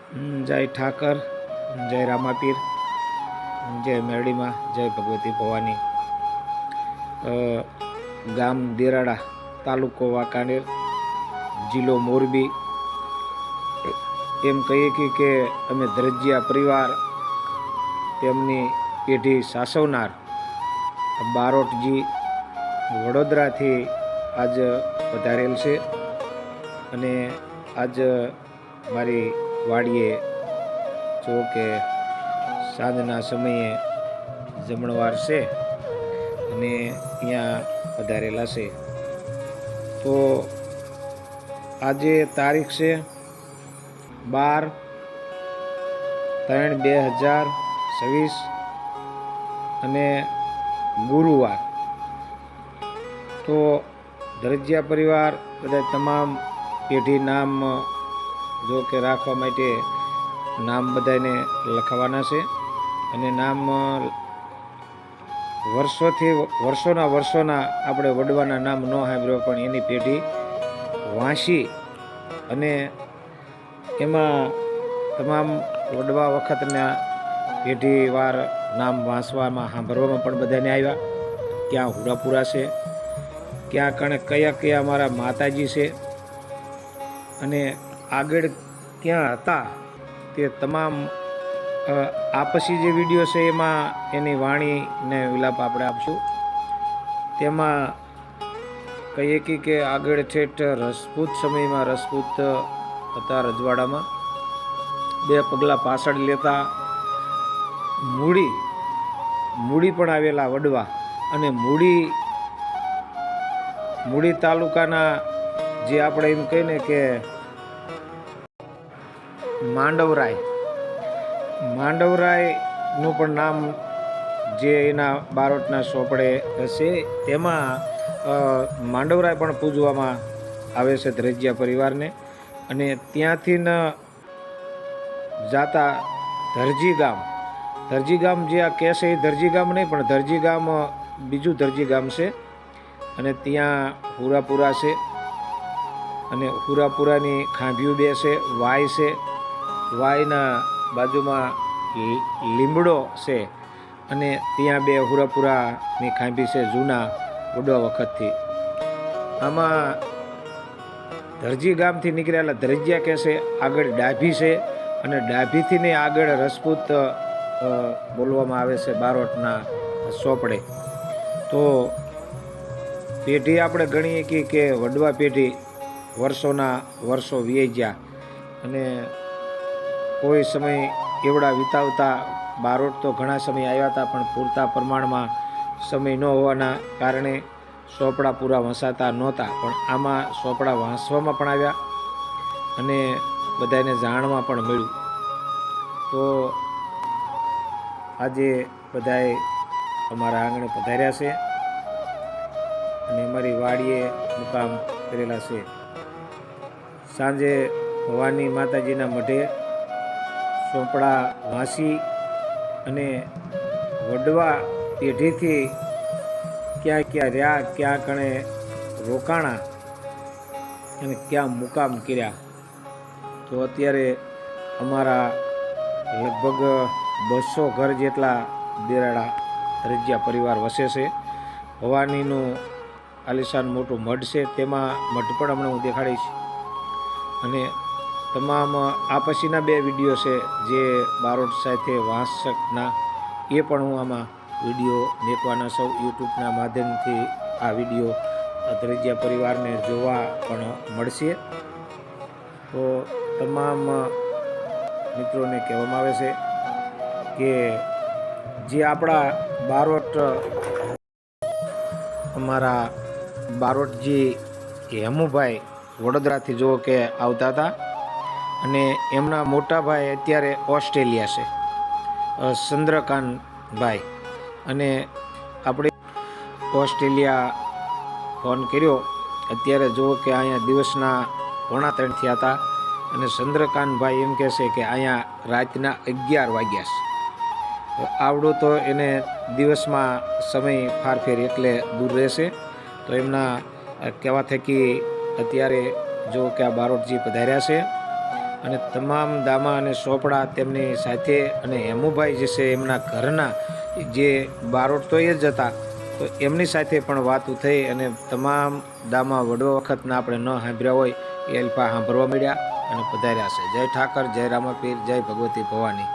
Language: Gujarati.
जय ठाकर, जय रामापीर, जय मेरड़ी माँ, जय भगवती भवानी। गाम देराड़ा, तालुको वांकानेर, जिल्लो मोरबी। एम कहीए कि अमे धरजिया परिवार तेमनी पेढ़ी सासवनार बारोटजी वडोदरा थी आज पधारेल छे अने आज मारी वाड़ीए जो के सांजना समये जमणवार से अने ત્યાં પધારેલા છે। તો આજે તારીખ છે 12/3/2026 અને ગુરુવાર। તો ધરજીયા પરિવાર બધા તમામ પેઢી નામ જો કે રાખવા માટે નામ બધાને લખવાના છે અને નામ વર્ષોના આપણે વડવાના નામ ન સાંભળ્યો પણ એની પેઢી વાંચી અને એમાં તમામ વડવા વખતના પેઢીવાર નામ વાંચવામાં સાંભળવામાં પણ બધાને આવ્યા। ક્યાં હુરાપુરા છે, ક્યાં કણે કયા અમારા માતાજી છે અને આગળ ક્યાં હતા તે તમામ આપસી જે વિડીયો છે એમાં એની વાણીને વિલાપ આપણે આપશું। તેમાં કહીએ કે આગળ ઠેઠ રજપૂત સમયમાં રજપૂત હતા રજવાડામાં, 2 પગલાં પાછળ લેતા મૂડી પણ આવેલા વડવા અને મૂડી તાલુકાના જે આપણે એમ કહીએ ને કે માંડવરાયનું પણ નામ જે એના બારોટના સોપડે હશે તેમાં માંડવરાય પણ પૂજવામાં આવે છે ધરજીયા પરિવારને। અને ત્યાંથી જાતા ધરજી ગામ જે આ કહે છે એ ધરજી ગામ નહીં પણ ધરજી ગામ બીજું ધરજી ગામ છે અને ત્યાં હુરાપુરા છે અને હુરાપુરાની ખાંભીઓ 2 છે, વાય છે, વાયના બાજુમાં લીમડો છે અને ત્યાં 2 હુરાપુરાની ખાંભી છે જૂના વડવા વખતથી। આમાં ધરજી ગામથી નીકળેલા ધરજીયા કહે છે, આગળ ડાભી છે અને ડાભીથી ને આગળ રજપૂત બોલવામાં આવે છે બારોટના સોપડે। તો પેઢી આપણે ગણીએ કે વડવા પેઢી વર્ષો વીઈ ગયા અને કોઈ સમય એવડા વિતાવતા બારોટ તો ઘણા સમય આવ્યા હતા પણ પૂરતા પ્રમાણમાં સમય ન હોવાના કારણે સોપડા પૂરા વંચાતા નહોતા, પણ આમાં સોપડા વાંચવામાં પણ આવ્યા અને બધાને જાણવા પણ મળ્યું। તો આજે બધાએ અમારા આંગણે પધાર્યા છે અને અમારી વાડીએ મુકામ કરેલા છે। સાંજે ભવાની માતાજીના મઢે સોપડા વાંચી અને વડવા પેઢીથી ક્યાં રહ્યા, ક્યાં કણે રોકાણા અને ક્યાં મુકામ કર્યા। તો અત્યારે અમારા લગભગ 200 ઘર જેટલા દેરાડા ધરજીયા પરિવાર વસે છે। ભવાનીનું આલિશાન મોટું મઢ છે, તેમાં મઢ પણ હમણાં હું દેખાડીશ અને તમામ આ પછીના 2 વિડીયો છે જે બારોટ સાથે વાંચકના એ પણ હું આમાં વિડીયો મેકવાના સૌ યુટ્યુબના માધ્યમથી આ વિડીયો ધરજીયા પરિવારને જોવા પણ મળશે। તો તમામ મિત્રોને કહેવામાં આવે છે કે જે આપણા અમારા બારોટજી હેમુભાઈ વડોદરાથી જો કે આવતા હતા અને એમના મોટા ભાઈ અત્યારે ઓસ્ટ્રેલિયા છે, ચંદ્રકાંતભાઈ, અને આપણે ઓસ્ટ્રેલિયા ફોન કર્યો અત્યારે જો કે અહીંયા દિવસના 2:45 થયા હતા અને ચંદ્રકાંતભાઈ એમ કહે છે કે અહીંયા રાતના 11 વાગ્યા છે। આવડો તો એને દિવસમાં સમય ફારફેર એટલે દૂર રહેશે। તો એમના કહેવા થકી અત્યારે જો કે આ બારોટજી પધાર્યા છે અને તમામ દામા અને સોપડા તેમની સાથે, અને હેમુભાઈ જે છે એમના ઘરના જે બારોટ તો એ જ હતા, તો એમની સાથે પણ વાતો થઈ અને તમામ દામા વડો વખતના આપણે ન સાંભળ્યા હોય એ અલ્પા સાંભળવા મળ્યા અને પધાર્યા છે. જય ઠાકર, જય રામાપીર, જય ભગવતી ભવાની.